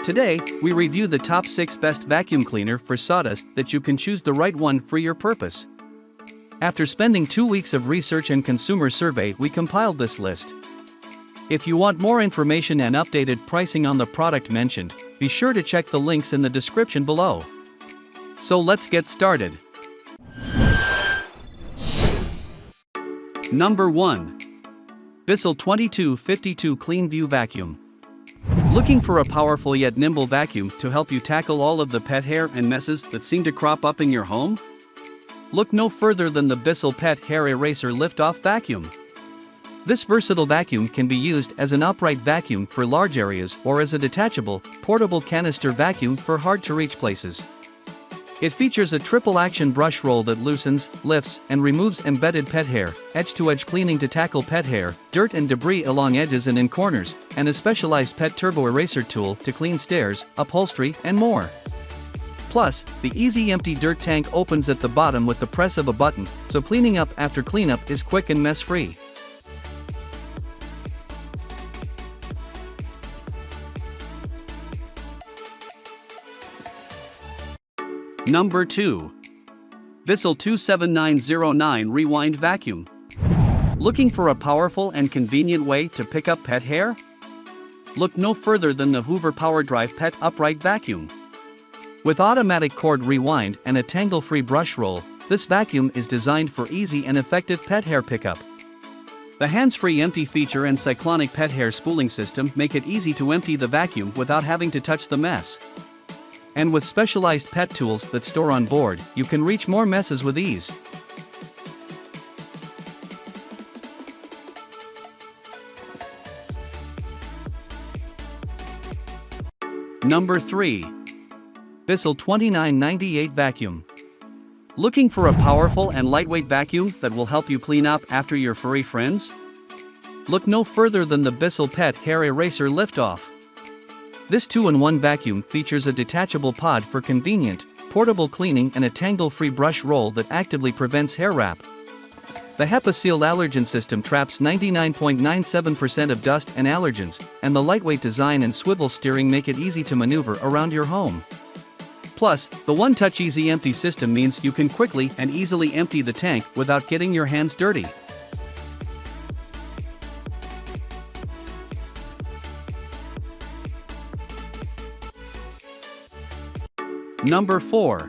Today, we review the top 6 best vacuum cleaner for sawdust that you can choose the right one for your purpose. After spending 2 weeks of research and consumer survey, we compiled this list. If you want more information and updated pricing on the product mentioned, be sure to check the links in the description below. So let's get started. Number 1. BISSELL 2252 CleanView Vacuum. Looking for a powerful yet nimble vacuum to help you tackle all of the pet hair and messes that seem to crop up in your home? Look no further than the BISSELL Pet Hair Eraser Lift-Off Vacuum. This versatile vacuum can be used as an upright vacuum for large areas or as a detachable, portable canister vacuum for hard-to-reach places. It features a triple-action brush roll that loosens, lifts, and removes embedded pet hair, edge-to-edge cleaning to tackle pet hair, dirt and debris along edges and in corners, and a specialized pet turbo eraser tool to clean stairs, upholstery, and more. Plus, the easy empty dirt tank opens at the bottom with the press of a button, so cleaning up after cleanup is quick and mess-free. Number 2. BISSELL 27909 Rewind Vacuum. Looking for a powerful and convenient way to pick up pet hair? Look no further than the Hoover PowerDrive Pet Upright Vacuum. With automatic cord rewind and a tangle-free brush roll, this vacuum is designed for easy and effective pet hair pickup. The hands-free empty feature and cyclonic pet hair spooling system make it easy to empty the vacuum without having to touch the mess. And with specialized pet tools that store on board, you can reach more messes with ease. Number 3. BISSELL 2998 Vacuum. Looking for a powerful and lightweight vacuum that will help you clean up after your furry friends? Look no further than the BISSELL Pet Hair Eraser Lift-Off. This 2-in-1 vacuum features a detachable pod for convenient, portable cleaning and a tangle-free brush roll that actively prevents hair wrap. The HEPA-sealed allergen system traps 99.97% of dust and allergens, and the lightweight design and swivel steering make it easy to maneuver around your home. Plus, the one-touch easy empty system means you can quickly and easily empty the tank without getting your hands dirty. Number 4.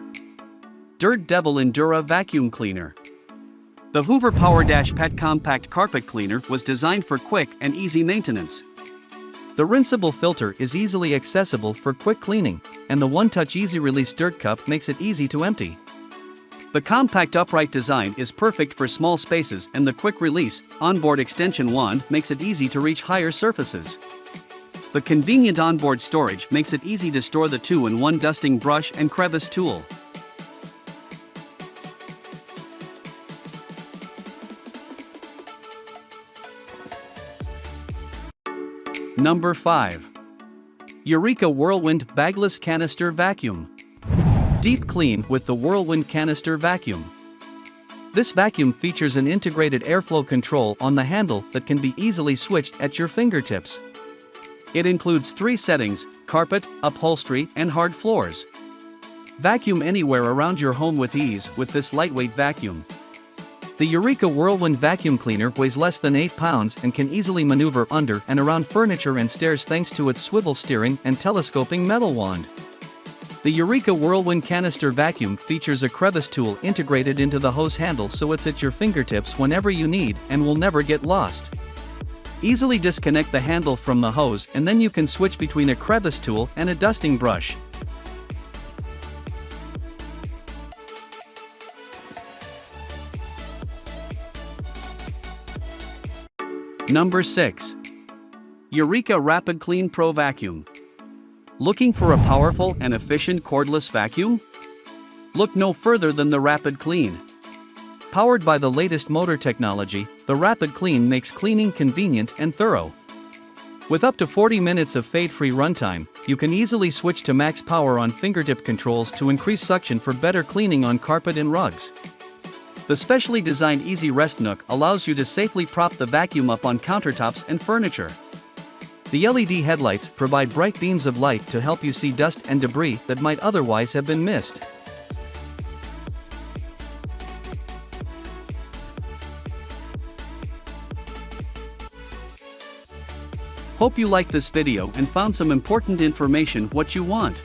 Dirt Devil Endura Vacuum Cleaner. The Hoover Pet Compact Carpet Cleaner was designed for quick and easy maintenance. The rinseable filter is easily accessible for quick cleaning, and the one-touch easy-release dirt cup makes it easy to empty. The compact upright design is perfect for small spaces, and the quick-release, onboard extension wand makes it easy to reach higher surfaces. The convenient onboard storage makes it easy to store the 2-in-1 dusting brush and crevice tool. Number 5. Eureka WhirlWind Bagless Canister Vacuum. Deep clean with the WhirlWind Canister Vacuum. This vacuum features an integrated airflow control on the handle that can be easily switched at your fingertips. It includes 3 settings: carpet, upholstery, and hard floors. Vacuum anywhere around your home with ease with this lightweight vacuum. The Eureka WhirlWind vacuum cleaner weighs less than 8 pounds and can easily maneuver under and around furniture and stairs thanks to its swivel steering and telescoping metal wand. The Eureka WhirlWind canister vacuum features a crevice tool integrated into the hose handle, so it's at your fingertips whenever you need and will never get lost. Easily disconnect the handle from the hose, and then you can switch between a crevice tool and a dusting brush. Number 6. Eureka RapidClean Pro Vacuum. Looking for a powerful and efficient cordless vacuum? Look no further than the RapidClean. Powered by the latest motor technology, the RapidClean makes cleaning convenient and thorough. With up to 40 minutes of fade-free runtime, you can easily switch to max power on fingertip controls to increase suction for better cleaning on carpet and rugs. The specially designed Easy Rest Nook allows you to safely prop the vacuum up on countertops and furniture. The LED headlights provide bright beams of light to help you see dust and debris that might otherwise have been missed. Hope you liked this video and found some important information what you want.